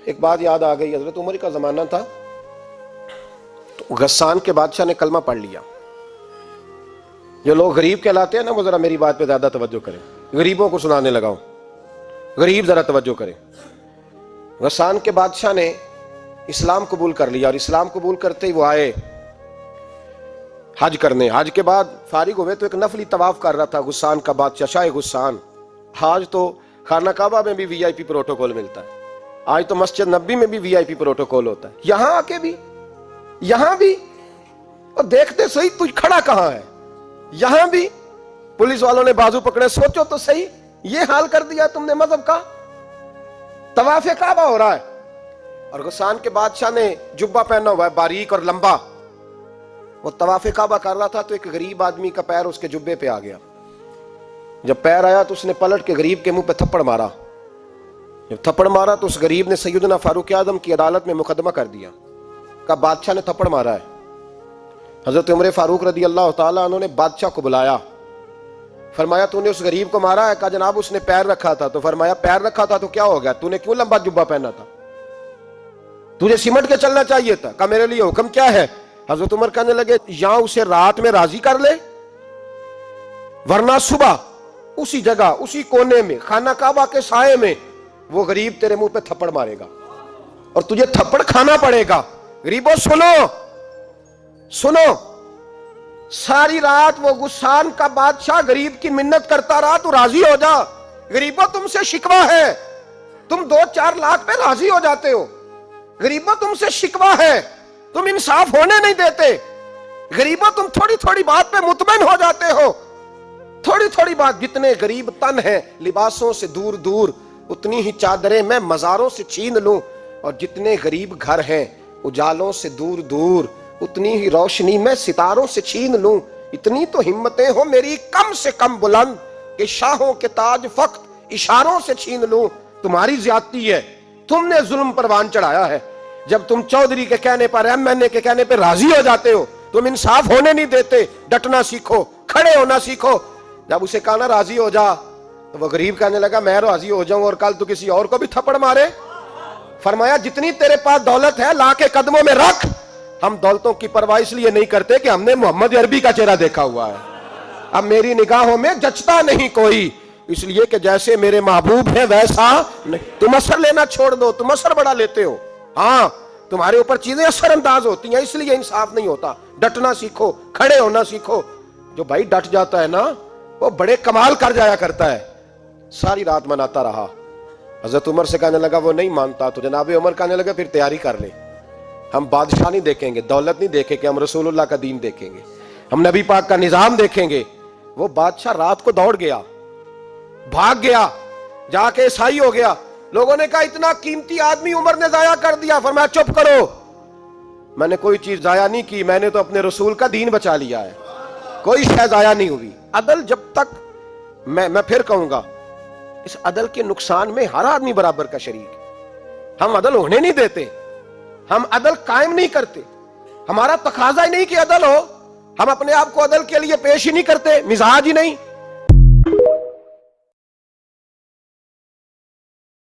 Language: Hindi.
एक बात याद आ गई, हजरत उमर का जमाना था तो गस्सान के बादशाह ने कलमा पढ़ लिया। जो लोग गरीब कहलाते हैं ना, वो जरा मेरी बात पे ज्यादा तवज्जो करें, गरीबों को सुनाने लगाओ, गरीब जरा तवज्जो करें। गस्सान के बादशाह ने इस्लाम कबूल कर लिया और इस्लाम कबूल करते ही वो आए हज करने। हज के बाद फारिग हुए तो एक नफली तवाफ कर रहा था गुस्सान का बादशाह, शाह गुस्सान। आज तो खाना काबा में भी वीआईपी प्रोटोकॉल मिलता है, आज तो मस्जिद नबी में भी वीआईपी प्रोटोकॉल होता है, यहां आके भी, यहां भी। और देखते सही तू खड़ा कहां है, यहां भी पुलिस वालों ने बाजू पकड़े। सोचो तो सही, ये हाल कर दिया तुमने मजहब का। तवाफे काबा हो रहा है और गुस्सान के बादशाह ने जुब्बा पहना हुआ है बारीक और लंबा। वो तवाफे काबा कर रहा था तो एक गरीब आदमी का पैर उसके जुब्बे पे आ गया। जब पैर आया तो उसने पलट के गरीब के मुंह पे थप्पड़ मारा। जब थप्पड़ मारा तो उस गरीब ने सैयदना फारूक आजम की अदालत में मुकदमा कर दिया, कहा बादशाह ने थप्पड़ मारा है। हजरत उमर फारूक रदी अल्लाह ताला अन्हु ने बादशाह को बुलाया, फरमाया तूने उस गरीब को मारा है? कहा जनाब उसने पैर रखा था। तो फरमाया पैर रखा था तो क्या हो गया, तूने क्यों लंबा जुब्बा पहना था, तुझे सिमट के चलना चाहिए था। कहा मेरे लिए हुक्म क्या है? हजरत उमर कहने लगे या उसे रात में राजी कर ले, वरना सुबह उसी जगह उसी कोने में खाना काबा के साए में वो गरीब तेरे मुंह पे थप्पड़ मारेगा और तुझे थप्पड़ खाना पड़ेगा। गरीबों सुनो सुनो, सारी रात वो गुस्सान का बादशाह गरीब की मिन्नत करता रहा, तू राजी हो जा। गरीबों तुमसे शिकवा है, तुम 2-4 लाख पे राजी हो जाते हो। गरीबों तुमसे शिकवा है, तुम इंसाफ होने नहीं देते। गरीबों तुम थोड़ी थोड़ी बात पे मुतमईन हो जाते हो, थोड़ी थोड़ी बात। जितने गरीब तन हैं लिबासों से दूर दूर, उतनी ही चादरें मैं मजारों से छीन लूं, और जितने गरीब घर हैं उजालों से दूर दूर, उतनी ही रोशनी मैं सितारों से छीन लूं। इतनी तो हिम्मतें हो मेरी कम से कम बुलंद कि शाहों के ताज फख्त इशारों से छीन लूं। तुम्हारी ज्यादती है, तुमने जुल्म परवान चढ़ाया है। जब तुम चौधरी के कहने पर, एमएनए के कहने पर राजी हो जाते हो, तुम इंसाफ होने नहीं देते। डटना सीखो, खड़े होना सीखो। जब उसे कहा ना राजी हो जा, तो वो गरीब कहने लगा मैं राजी हो जाऊं और कल तू किसी और को भी थप्पड़ मारे। फरमाया जितनी तेरे पास दौलत है ला के कदमों में रख। हम दौलतों की परवाह इसलिए नहीं करते कि हमने मोहम्मद अरबी का चेहरा देखा हुआ है। अब मेरी निगाहों में जचता नहीं कोई, इसलिए कि जैसे मेरे महबूब है वैसा नहीं। तुम असर लेना छोड़ दो, तुम असर बड़ा लेते हो। हाँ, तुम्हारे ऊपर चीजें असरअंदाज होती हैं, इसलिए इंसाफ नहीं होता। डटना सीखो, खड़े होना सीखो। जो भाई डट जाता है ना, वो बड़े कमाल कर जाया करता है। सारी रात मनाता रहा। हजरत उमर से कहने लगा वो नहीं मानता, तो जनाब उमर कहने लगा फिर तैयारी कर ले, हम बादशाह नहीं देखेंगे, दौलत नहीं देखेंगे, हम रसूलुल्लाह का दीन देखेंगे, हम नबी पाक का निजाम देखेंगे। वो बादशाह रात को दौड़ गया, भाग गया, जाके ईसाई हो गया। लोगों ने कहा इतना कीमती आदमी उमर ने जाया कर दिया। फरमाया चुप करो, मैंने कोई चीज जाया नहीं की, मैंने तो अपने रसूल का दीन बचा लिया है, कोई शय जाया नहीं हुई। अदल जब तक, मैं फिर कहूंगा, इस अदल के नुकसान में हर आदमी बराबर का शरीक है। हम अदल होने नहीं देते, हम अदल कायम नहीं करते। हमारा तकाजा ही नहीं कि अदल हो, हम अपने आप को अदल के लिए पेश ही नहीं करते, मिजाज ही नहीं।